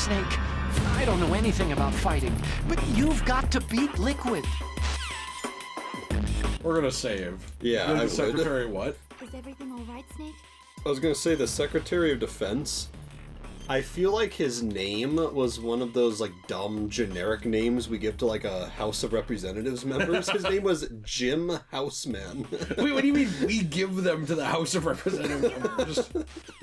Snake. I don't know anything about fighting, but you've got to beat Liquid. We're gonna save. Yeah, the Secretary what? Is everything all right, Snake? I was gonna say the Secretary of Defense. I feel like his name was one of those, like, dumb, generic names we give to, like, a House of Representatives members. His name was Jim Houseman. Wait, what do you mean we give them to the House of Representatives members?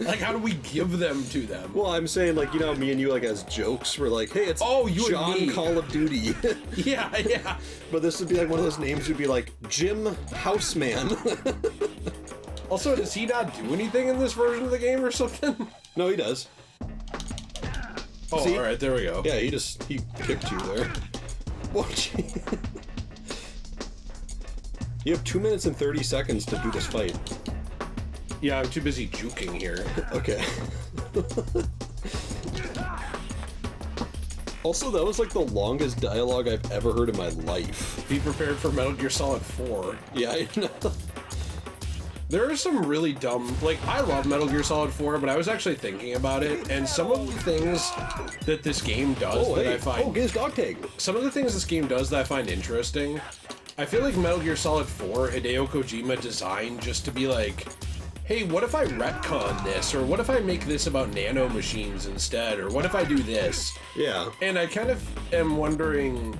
Like, how do we give them to them? Well, I'm saying, like, you know, me and you, like, as jokes, we're like, hey, it's you John and me. Call of Duty. Yeah. But this would be, like, one of those names would be, like, Jim Houseman. Also, does he not do anything in this version of the game or something? No, he does. Oh, See? alright, there we go. Yeah, he kicked you there. Watch. You have 2 minutes and 30 seconds to do this fight. Yeah, I'm too busy juking here. Okay. Also, that was like the longest dialogue I've ever heard in my life. Be prepared for Metal Gear Solid 4. Yeah, I know. There are some really dumb... Like, I love Metal Gear Solid 4, but I was actually thinking about it, and some of the things that this game does I find... Oh, get his dog tag! Some of the things this game does that I find interesting, I feel like Metal Gear Solid 4, Hideo Kojima designed just to be like, hey, what if I retcon this? Or what if I make this about nano machines instead? Or what if I do this? Yeah. And I kind of am wondering...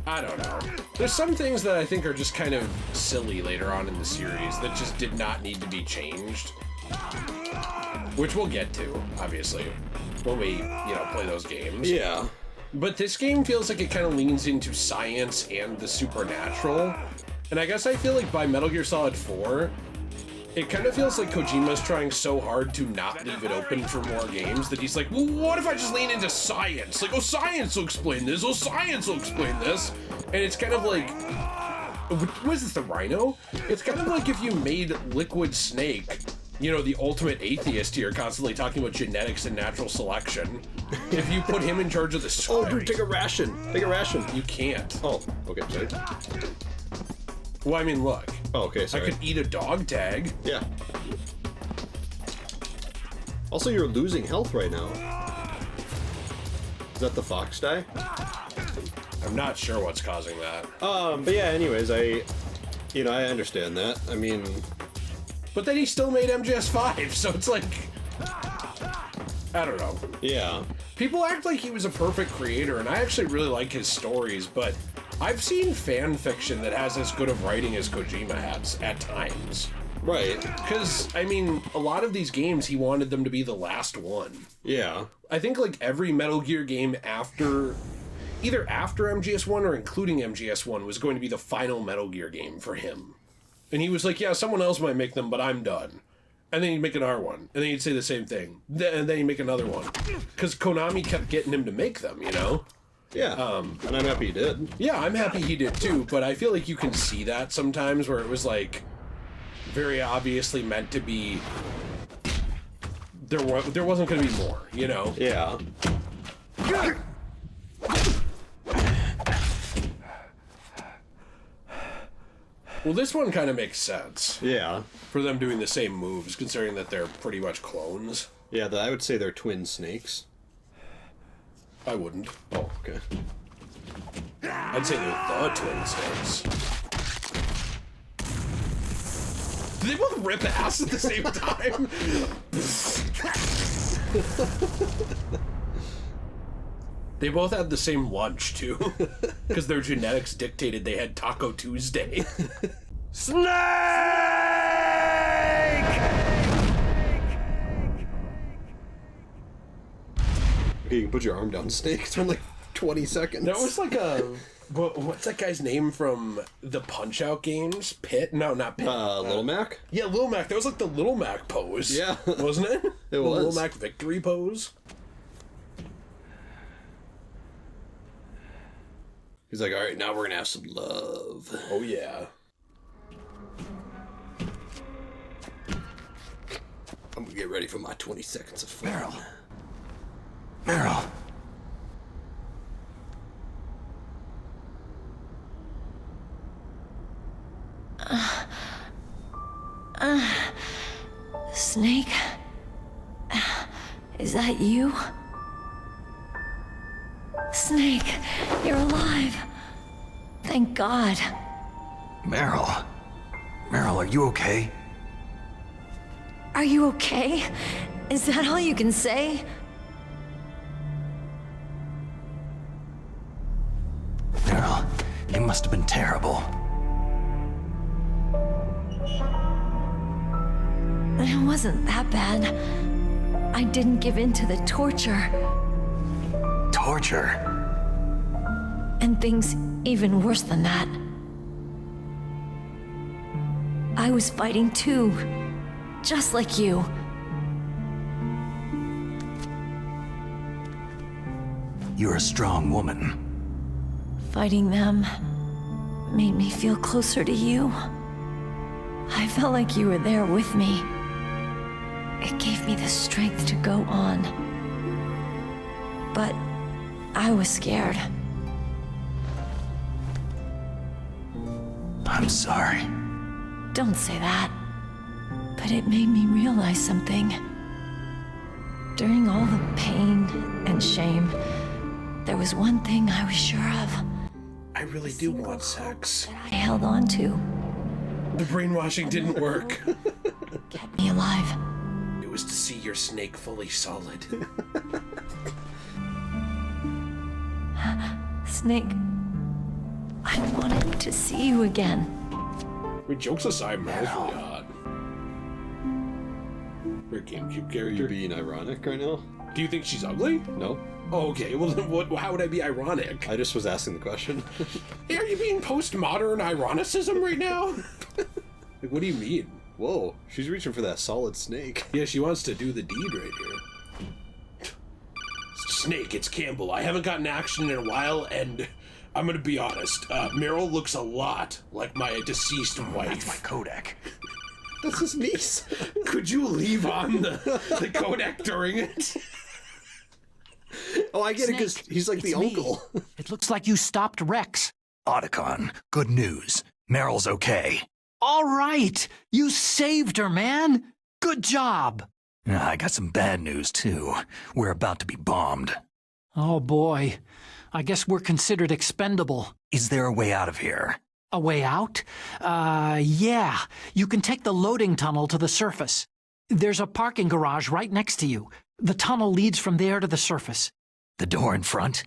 I don't know. There's some things that I think are just kind of silly later on in the series that just did not need to be changed. Which we'll get to, obviously, when we, play those games. Yeah. But this game feels like it kind of leans into science and the supernatural. And I guess I feel like by Metal Gear Solid 4, it kind of feels like Kojima's trying so hard to not leave it open for more games that he's like, well, what if I just lean into science? Like, oh, science will explain this. Oh, science will explain this. And it's kind of like, what is this, the Rhino? It's kind of like if you made Liquid Snake, the ultimate atheist here, constantly talking about genetics and natural selection. If you put him in charge of the story. Oh, dude, take a ration. Take a ration. You can't. Oh, okay, sorry. Well, I mean, look. Oh, okay, sorry. I could eat a dog tag. Yeah. Also, you're losing health right now. Is that the fox die? I'm not sure what's causing that. But yeah, anyways, I understand that. I mean... But then he still made MGS5, so it's like... I don't know. Yeah. People act like he was a perfect creator, and I actually really like his stories, but I've seen fan fiction that has as good of writing as Kojima has, at times. Right. Because, I mean, a lot of these games, he wanted them to be the last one. Yeah. I think, like, every Metal Gear game either after MGS1 or including MGS1 was going to be the final Metal Gear game for him. And he was like, yeah, someone else might make them, but I'm done. And then he'd make another one. And then he'd say the same thing. And then he'd make another one. Because Konami kept getting him to make them, Yeah. And I'm happy he did. Yeah, I'm happy he did too, but I feel like you can see that sometimes where it was like very obviously meant to be there wasn't going to be more, Yeah. Well, this one kind of makes sense. Yeah. For them doing the same moves, considering that they're pretty much clones. Yeah, I would say they're twin snakes. I wouldn't. Oh, okay. I'd say they're the twin snakes. Do they both rip ass at the same time? They both had the same lunch, too. Because their genetics dictated they had Taco Tuesday. Snake! Okay, you can put your arm down, Snake. It's been like 20 seconds. That was like a... What's that guy's name from the Punch-Out games? Pit? No, not Pit. Little Mac? Yeah, Little Mac. That was like the Little Mac pose. Yeah. Wasn't it? It was. The Little Mac victory pose. He's like, alright, now we're gonna have some love. Oh, yeah. I'm gonna get ready for my 20 seconds of fun. Meryl. Snake? Is that you? Snake, you're alive. Thank God. Meryl. Meryl, are you okay? Are you okay? Is that all you can say? Meryl, you must have been terrible. It wasn't that bad. I didn't give in to the torture. Torture? And things even worse than that. I was fighting too. Just like you. You're a strong woman. Fighting them made me feel closer to you. I felt like you were there with me. It gave me the strength to go on. But I was scared. I'm sorry. Don't say that. But it made me realize something. During all the pain and shame, there was one thing I was sure of. I really do want sex. I held on to. The brainwashing didn't work. Kept me alive. It was to see your snake fully solid. Snake, I wanted to see you again. I mean, jokes aside, Meryl's really hot. Her GameCube Are character. you being ironic right now? Do you think she's ugly? No. Oh, okay. Well, then how would I be ironic? I just was asking the question. Hey, are you being postmodern ironicism right now? Like, what do you mean? Whoa, she's reaching for that solid snake. Yeah, she wants to do the deed right here. Snake, it's Campbell. I haven't gotten action in a while, and I'm gonna be honest. Meryl looks a lot like my deceased wife. That's my Codec. That's his niece. Could you leave on the codec during it? Oh, I get it, because Snake, he's like it's the me. uncle. It looks like you stopped Rex. Otacon, good news. Meryl's okay. All right. You saved her, man. Good job. I got some bad news, too. We're about to be bombed. Oh, boy. I guess we're considered expendable. Is there a way out of here? A way out? Yeah. You can take the loading tunnel to the surface. There's a parking garage right next to you. The tunnel leads from there to the surface. The door in front?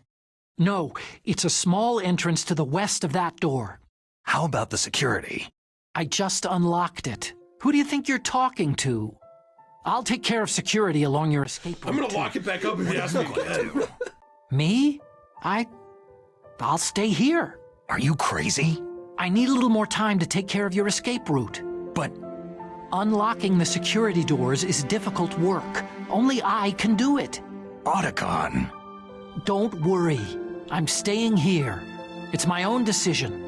No, it's a small entrance to the west of that door. How about the security? I just unlocked it. Who do you think you're talking to? I'll take care of security along your escape route. I'm gonna lock it back up if you ask me again. Me? I'll stay here. Are you crazy? I need a little more time to take care of your escape route. But Unlocking the security doors is difficult work. Only I can do it. Otacon. Don't worry. I'm staying here. It's my own decision.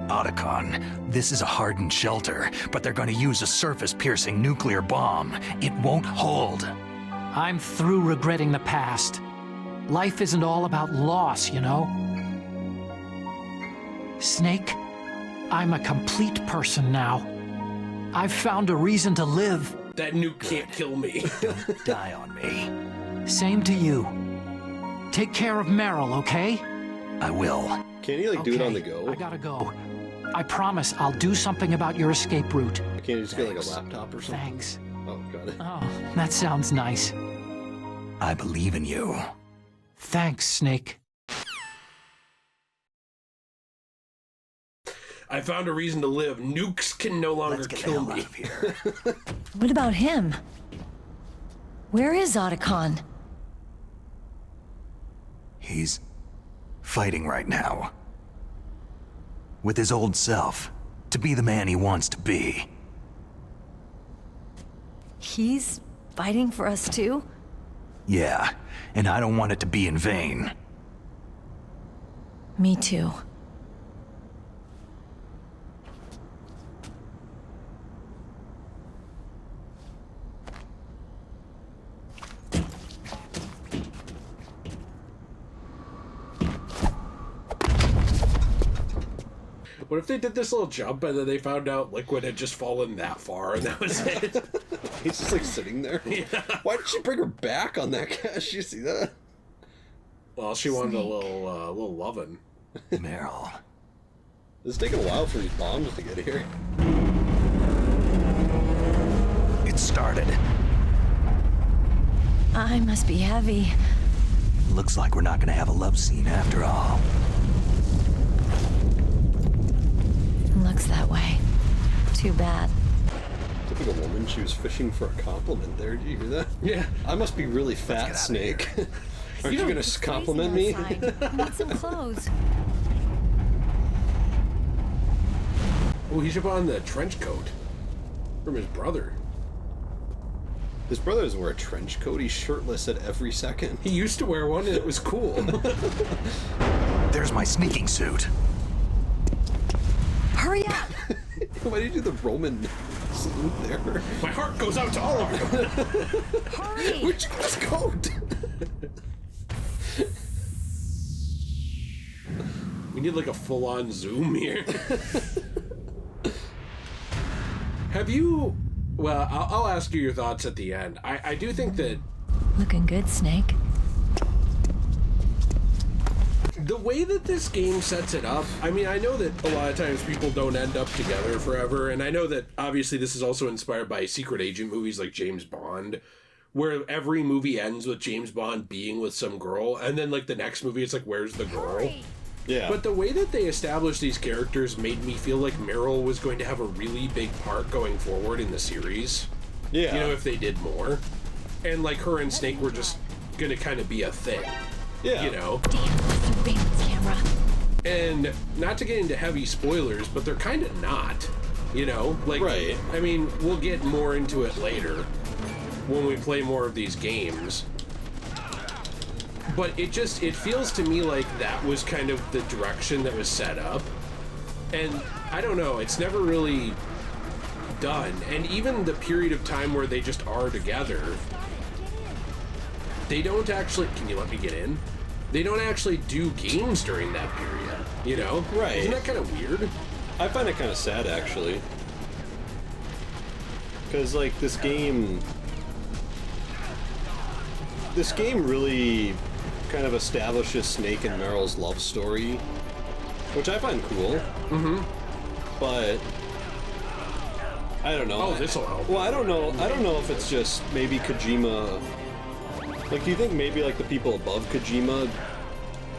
Otacon, this is a hardened shelter, but they're going to use a surface-piercing nuclear bomb. It won't hold. I'm through regretting the past. Life isn't all about loss, you know? Snake, I'm a complete person now. I've found a reason to live. That nuke can't kill me. Don't die on me. Same to you. Take care of Meryl, okay? I will. Can't he like do it on the Okay, go? I gotta go. I promise I'll do something about your escape route. Can't he just get like a Thanks. laptop or something? Thanks. Oh, got it. Oh, that sounds nice. I believe in you. Thanks, Snake. I found a reason to live. Nukes can no longer Let's get the kill hell me. out of here. What about him? Where is Otacon? He's fighting right now. With his old self. To be the man he wants to be. He's fighting for us too? Yeah, and I don't want it to be in vain. Me too. What if they did this little jump and then they found out Liquid had just fallen that far and that was it? He's just like sitting there. Yeah. Why did she bring her back on that cash? You see that? Well, she wanted a little lovin'. Meryl. It's taking a while for these bombs to get here. It started. I must be heavy. Looks like we're not gonna have a love scene after all. Looks that way. Too bad. Typical woman, she was fishing for a compliment there. Did you hear that? Yeah. I must be really fat, outta Snake. Aren't you gonna compliment Freezing me? outside. I need some clothes. Oh, he should put on the trench coat from his brother. His brother doesn't wear a trench coat. He's shirtless at every second. He used to wear one and it was cool. There's my sneaking suit. Hurry up! Why did you do the Roman salute there? My heart goes out to all of you. Hurry! Where'd you get this coat? We need like a full-on zoom here. Have you... Well, I'll ask you your thoughts at the end. I do think that Looking good, Snake. the way that this game sets it up, I mean, I know that a lot of times people don't end up together forever, and I know that obviously this is also inspired by secret agent movies like James Bond, where every movie ends with James Bond being with some girl, and then like the next movie it's like, where's the girl? Yeah. But the way that they established these characters made me feel like Meryl was going to have a really big part going forward in the series. Yeah. You know, if they did more. And like her and Snake were just gonna kind of be a thing. Yeah. You know? Damn surveillance camera. And not to get into heavy spoilers, but they're kind of not. You know? Like, Right. I mean, we'll get more into it later when we play more of these games. But it feels to me like that was kind of the direction that was set up. And I don't know, it's never really done. And even the period of time where they just are together, they don't actually... Can you let me get in? They don't actually do games during that period, you know? Right. Isn't that kind of weird? I find it kind of sad, actually. Because, like, this game really kind of establishes Snake and Meryl's love story, which I find cool. Mm-hmm. But I don't know. Oh, this'll help. Well, I don't know if it's just maybe Kojima. Like, do you think maybe like the people above Kojima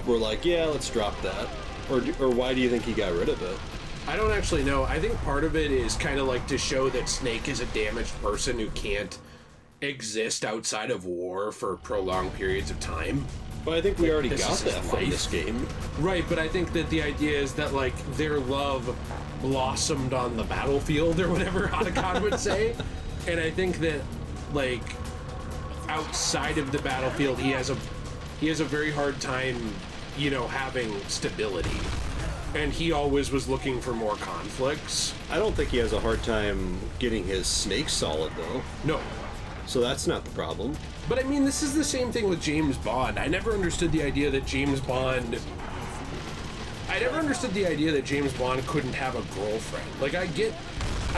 were like, yeah, let's drop that, or why do you think he got rid of it? I don't actually know. I think part of it is kind of like to show that Snake is a damaged person who can't exist outside of war for prolonged periods of time. But I think we already This got is his that from life. this game. Right, but I think that the idea is that, like, their love blossomed on the battlefield or whatever Hanukkah would say. And I think that, like, outside of the battlefield, he has a very hard time, you know, having stability. And he always was looking for more conflicts. I don't think he has a hard time getting his snake solid, though. No. So that's not the problem. But I mean, this is the same thing with James Bond. I never understood the idea that James Bond couldn't have a girlfriend. Like, I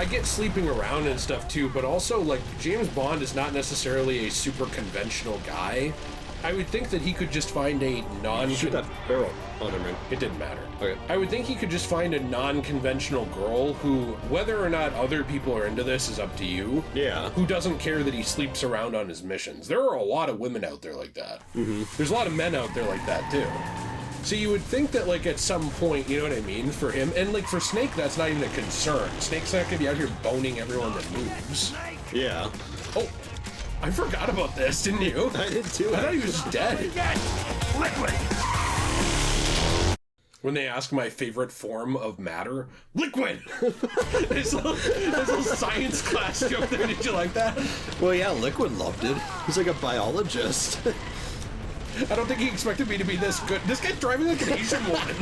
get sleeping around and stuff too, but also, like, James Bond is not necessarily a super conventional guy. I would think that he could just find a Shoot that barrel. Oh, never mind. It didn't matter. Okay. I would think he could just find a non-conventional girl who, whether or not other people are into this is up to you. Yeah. Who doesn't care that he sleeps around on his missions. There are a lot of women out there like that. Mm-hmm. There's a lot of men out there like that too. So you would think that, like, at some point, you know what I mean, for him, and like for Snake, that's not even a concern. Snake's not gonna be out here boning everyone that moves. Yeah. Oh, I forgot about this, didn't you? I did too. I thought he was dead. Liquid! When they ask my favorite form of matter, liquid! There's a little science class joke there. Did you like that? Well, yeah, Liquid loved it. He's like a biologist. I don't think he expected me to be this good. This guy's driving like an Asian woman.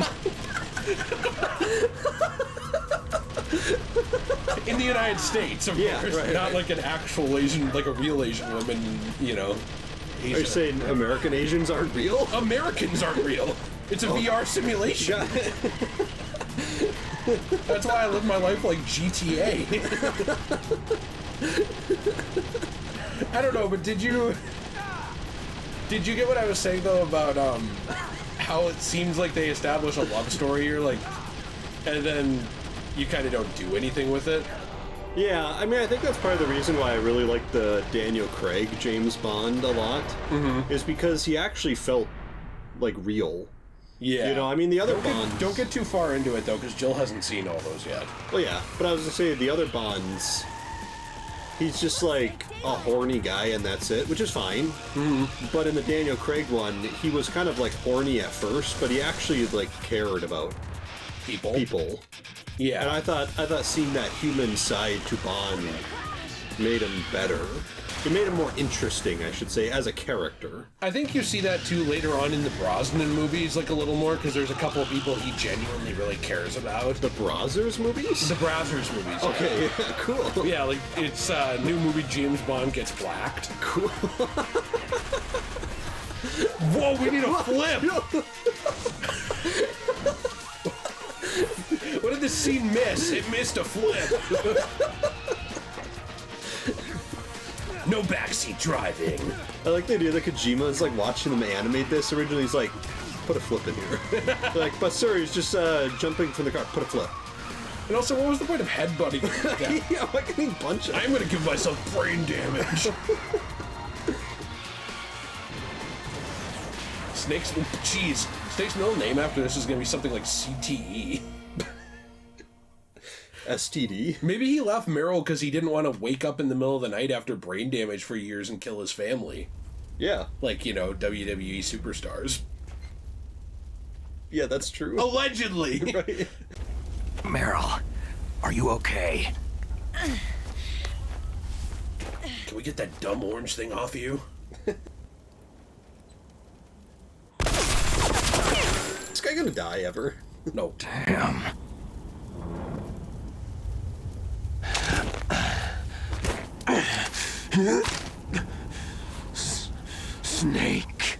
In the United States, of course. right, Not right. like an actual Asian, like a real Asian woman, you know. Are you saying American Asians aren't real? Americans aren't real. It's a VR simulation. Got it. That's why I live my life like GTA. I don't know, but did you... Did you get what I was saying, though, about how it seems like they establish a love story here, like, and then you kind of don't do anything with it? Yeah, I mean, I think that's part of the reason why I really like the Daniel Craig James Bond a lot, is because he actually felt, like, real. Yeah. You know, I mean, the other Bonds... Don't get too far into it, though, because Jill hasn't seen all those yet. Well, yeah, but I was gonna say, the other Bonds, he's just, like, a horny guy and that's it, which is fine. But in the Daniel Craig one, he was kind of, like, horny at first, but he actually, like, cared about people. Yeah. And I thought seeing that human side to Bond made him better. It made him more interesting, I should say, as a character. I think you see that, too, later on in the Brosnan movies, like, a little more, because there's a couple of people he genuinely really cares about. The Brazzers movies? The Brazzers movies. Okay, yeah, cool. Yeah, like, it's a new movie, James Bond gets blacked. Cool. Whoa, we need a flip! What did this scene miss? It missed a flip. No backseat driving. I like the idea that Kojima is like watching them animate this. Originally, he's like, put a flip in here. Like, but sir, he's just jumping from the car. Put a flip. And also, what was the point of headbutting? Yeah, why can't he punch him? I'm gonna give myself brain damage. Snake's middle name after this is gonna be something like CTE. STD? Maybe he left Meryl because he didn't want to wake up in the middle of the night after brain damage for years and kill his family. Yeah. Like, you know, WWE superstars. Yeah, that's true. Allegedly! Right. Meryl, are you okay? Can we get that dumb orange thing off of you? Is this guy gonna die ever? No. Damn. Snake.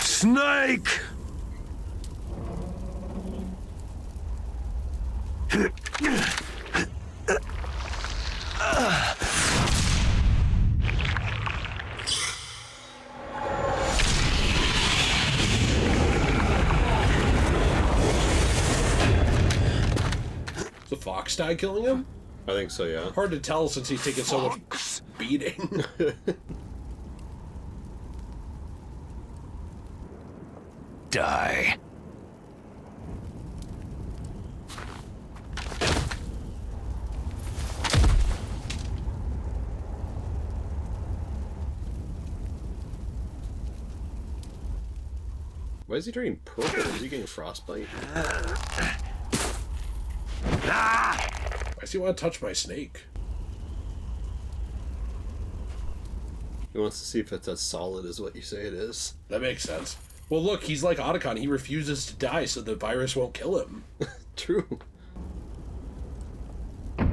Snake! Is the fox die killing him? I think so, yeah. Hard to tell since he's taking so much beating. Die. Why is he turning purple? Is he getting frostbite? Why does he want to touch my snake? He wants to see if it's as solid as what you say it is. That makes sense. Well, look, he's like Otacon. He refuses to die so the virus won't kill him. True. I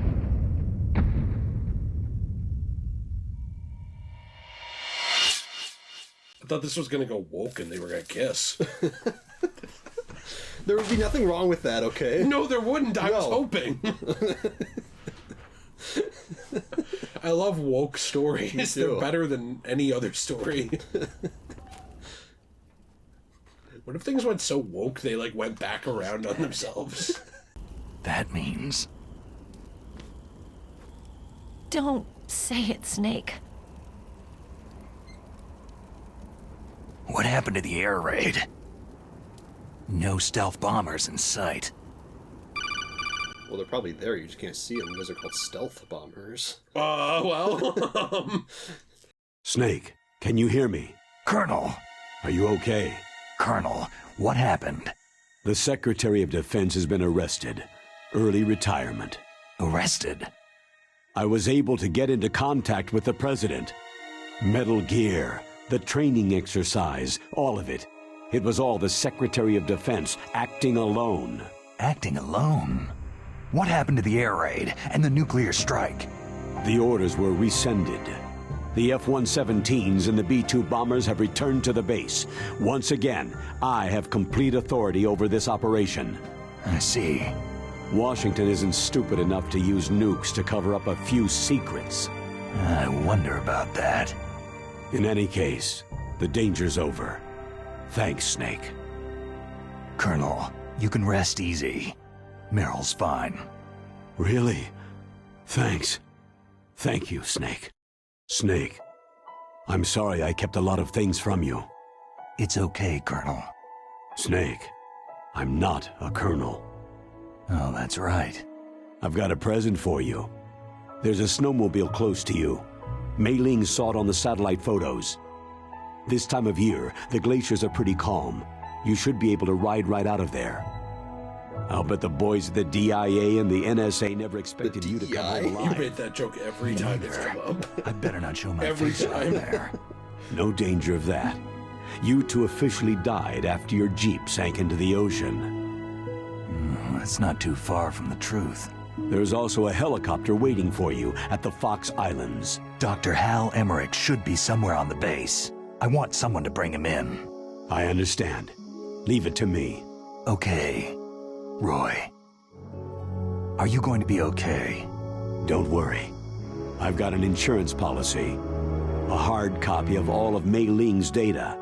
thought this was going to go woke and they were going to kiss. There would be nothing wrong with that, okay? No, there wouldn't. I was hoping. I love woke stories. They're better than any other story. What if things went so woke they, like, went back around on themselves? That means... Don't say it, Snake. What happened to the air raid? No stealth bombers in sight. Well, they're probably there. You just can't see them because they're called stealth bombers. Well... Snake, can you hear me? Colonel! Are you okay? Colonel, what happened? The Secretary of Defense has been arrested. Early retirement. Arrested? I was able to get into contact with the President. Metal Gear, the training exercise, all of it. It was all the Secretary of Defense acting alone. Acting alone? What happened to the air raid and the nuclear strike? The orders were rescinded. The F-117s and the B-2 bombers have returned to the base. Once again, I have complete authority over this operation. I see. Washington isn't stupid enough to use nukes to cover up a few secrets. I wonder about that. In any case, the danger's over. Thanks, Snake. Colonel, you can rest easy. Meryl's fine. Really? Thanks. Thank you, Snake. Snake, I'm sorry I kept a lot of things from you. It's okay, Colonel. Snake, I'm not a colonel. Oh, that's right. I've got a present for you. There's a snowmobile close to you. Mei Ling saw it on the satellite photos. This time of year, the glaciers are pretty calm. You should be able to ride right out of there. I'll bet the boys at the DIA and the NSA never expected you to come home You alive. made that joke every time it's come up. I'd better not show my Every face time. out there. No danger of that. You two officially died after your Jeep sank into the ocean. That's not too far from the truth. There's also a helicopter waiting for you at the Fox Islands. Dr. Hal Emmerich should be somewhere on the base. I want someone to bring him in. I understand. Leave it to me. Okay. Roy. Are you going to be okay? Don't worry. I've got an insurance policy. A hard copy of all of Mei Ling's data.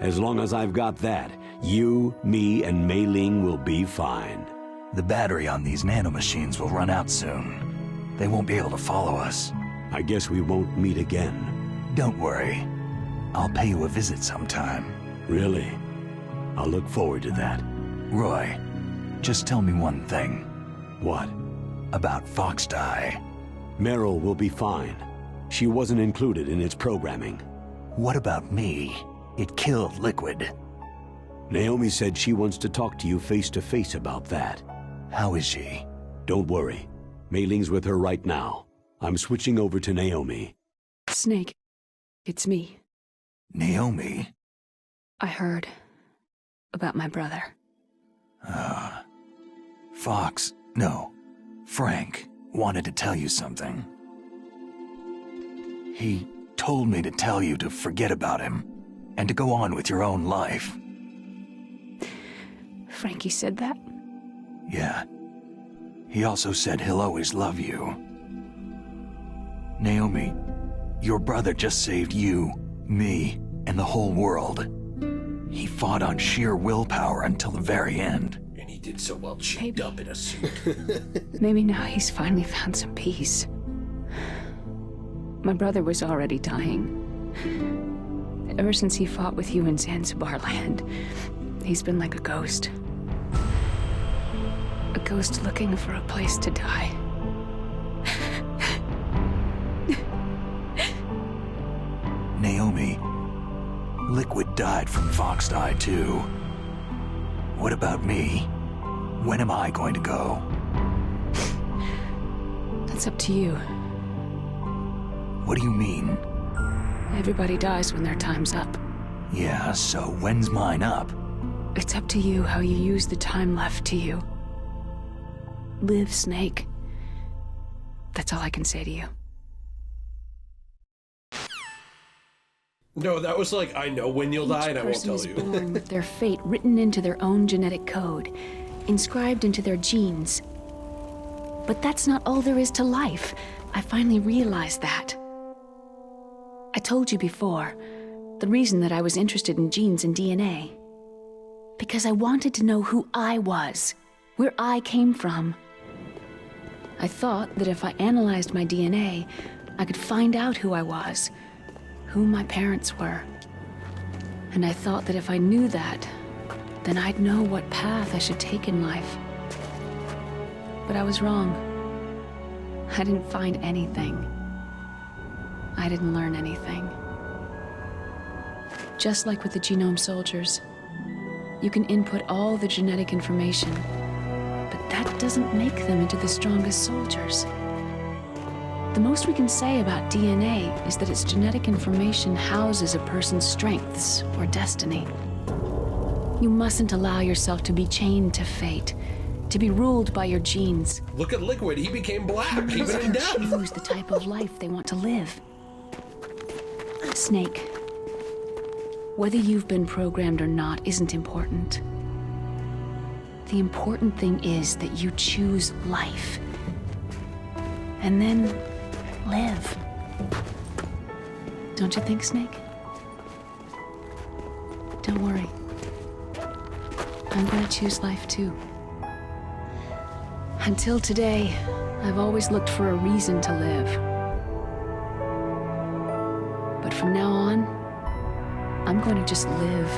As long as I've got that, you, me, and Mei Ling will be fine. The battery on these nanomachines will run out soon. They won't be able to follow us. I guess we won't meet again. Don't worry. I'll pay you a visit sometime. Really? I'll look forward to that. Roy, just tell me one thing. What? About Foxdie. Meryl will be fine. She wasn't included in its programming. What about me? It killed Liquid. Naomi said she wants to talk to you face to face about that. How is she? Don't worry. Mei Ling's with her right now. I'm switching over to Naomi. Snake, it's me. Naomi? I heard about my brother. Frank wanted to tell you something. He told me to tell you to forget about him and to go on with your own life. Frankie said that? Yeah. He also said he'll always love you. Naomi, your brother just saved you, me, and the whole world. He fought on sheer willpower until the very end. And he did so well cheaped up in a suit. Maybe now he's finally found some peace. My brother was already dying. Ever since he fought with you in Zanzibar land, he's been like a ghost. A ghost looking for a place to die. Naomi, Liquid died from Foxdie too. What about me? When am I going to go? That's up to you. What do you mean? Everybody dies when their time's up. Yeah, so when's mine up? It's up to you how you use the time left to you. Live, Snake. That's all I can say to you. No, that was like, I know when you'll die and I won't Each person tell is you. born with their fate written into their own genetic code, inscribed into their genes. But that's not all there is to life. I finally realized that. I told you before, the reason that I was interested in genes and DNA. Because I wanted to know who I was, where I came from. I thought that if I analyzed my DNA, I could find out who I was, who my parents were. And I thought that if I knew that, then I'd know what path I should take in life. But I was wrong. I didn't find anything. I didn't learn anything. Just like with the genome soldiers, you can input all the genetic information, but that doesn't make them into the strongest soldiers. The most we can say about DNA is that its genetic information houses a person's strengths or destiny. You mustn't allow yourself to be chained to fate, to be ruled by your genes. Look at Liquid, he became black, even in death. Choose the type of life they want to live. Snake, whether you've been programmed or not isn't important. The important thing is that you choose life. And then live. Don't you think, Snake? Don't worry. I'm gonna choose life too. Until today, I've always looked for a reason to live. But from now on, I'm going to just live.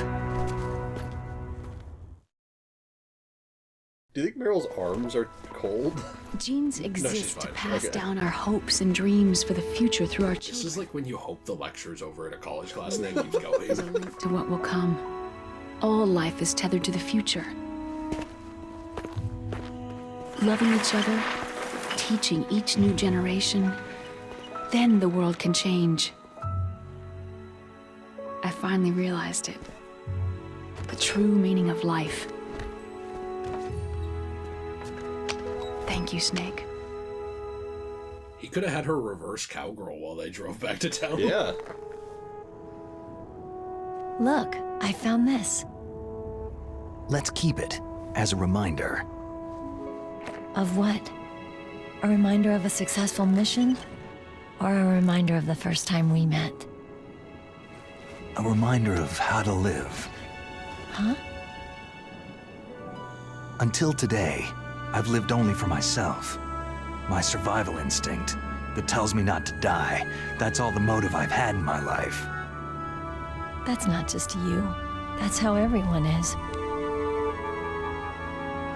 Do you think Meryl's arms are cold? Genes she's exist to fine. pass Okay. down our hopes and dreams for the future through our This children. is like when you hope the lecture's over in a college class and then keeps going. Is a link to what will come. All life is tethered to the future. Loving each other, teaching each new generation, then the world can change. I finally realized it. The true meaning of life. Thank you, Snake. He could have had her reverse cowgirl while they drove back to town. Yeah. Look, I found this. Let's keep it as a reminder. Of what? A reminder of a successful mission? Or a reminder of the first time we met? A reminder of how to live. Huh? Until today, I've lived only for myself. My survival instinct that tells me not to die. That's all the motive I've had in my life. That's not just you. That's how everyone is.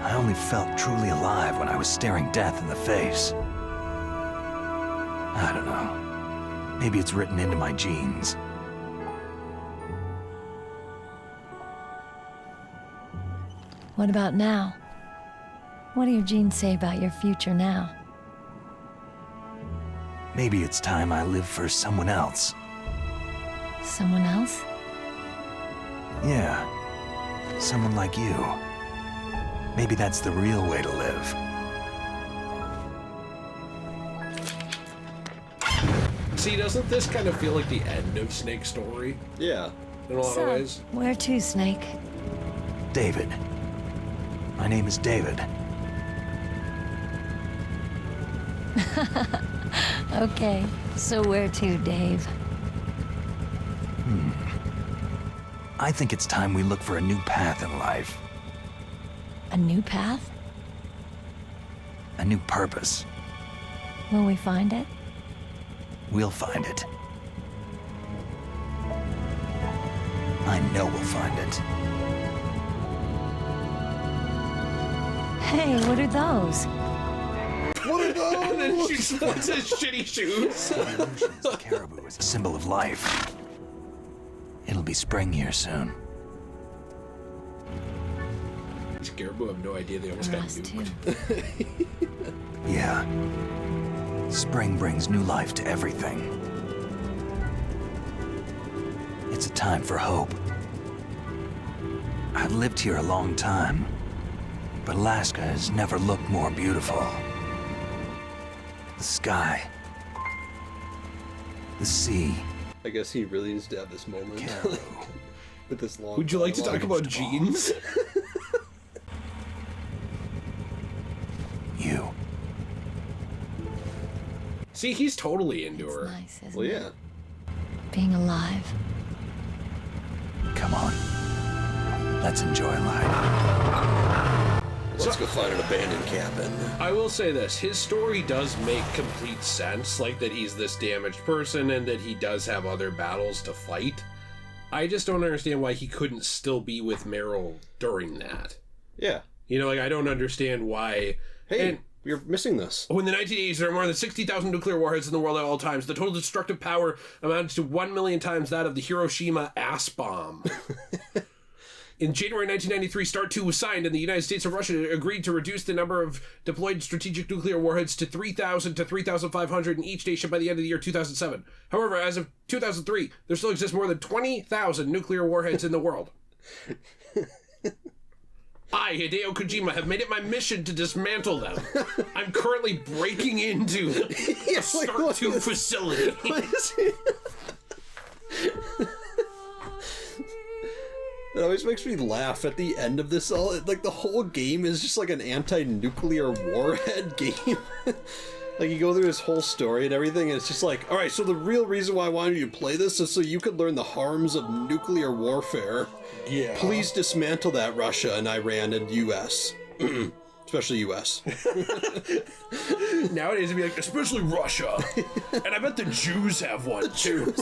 I only felt truly alive when I was staring death in the face. I don't know. Maybe it's written into my genes. What about now? What do your genes say about your future now? Maybe it's time I live for someone else. Someone else? Yeah. Someone like you. Maybe that's the real way to live. See, doesn't this kind of feel like the end of Snake's story Yeah. in a lot of ways? Where to, Snake? David. My name is David. Okay, so where to, Dave? I think it's time we look for a new path in life. A new path? A new purpose. Will we find it? We'll find it. I know we'll find it. Hey, what are those? What are those? And then she splits his shitty shoes. The caribou is a symbol of life. It'll be spring here soon. These caribou have no idea they almost For got us, too. nuked. Yeah. Spring brings new life to everything. It's a time for hope. I've lived here a long time, but Alaska has never looked more beautiful. The sky. The sea. I guess he really needs to have this moment. Caribou. With this long Would you like to talk dialogue. about jeans? You. See, he's totally into It's her. nice, isn't Well, it? yeah. Being alive. Come on. Let's enjoy life. Let's go find an abandoned cabin. I will say this, his story does make complete sense, like that he's this damaged person and that he does have other battles to fight. I just don't understand why he couldn't still be with Meryl during that. Yeah. You know, like, I don't understand why... Hey, And you're missing this. when the 1980s, there are more than 60,000 nuclear warheads in the world at all times. The total destructive power amounted to 1 million times that of the Hiroshima ass bomb. In January 1993, START 2 was signed, and the United States and Russia agreed to reduce the number of deployed strategic nuclear warheads to 3,000 to 3,500 in each nation by the end of the year 2007. However, as of 2003, there still exists more than 20,000 nuclear warheads in the world. I, Hideo Kojima, have made it my mission to dismantle them. I'm currently breaking into a START 2 facility. It always makes me laugh at the end of this. All like the whole game is just like an anti-nuclear warhead game. Like, you go through his whole story and everything, and it's just like, all right, so the real reason why I wanted you to play this is so you could learn the harms of nuclear warfare. Yeah. Please dismantle that, Russia and Iran and U.S. Especially U.S. Nowadays it'd be like, especially Russia. And I bet the Jews have one too.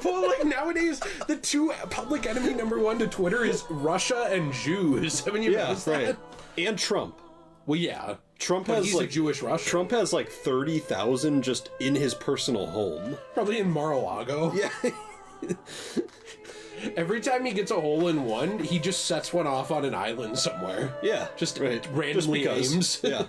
Well, like nowadays, the two public enemy number one to Twitter is Russia and Jews. Haven't you noticed that? And Trump. Well, yeah. Trump But has he's like a Jewish Russian. Trump has like 30,000 just in his personal home. Probably in Mar-a-Lago. Yeah. Every time he gets a hole in one, he just sets one off on an island somewhere. Yeah. Just right. randomly Just because. aims. Yeah.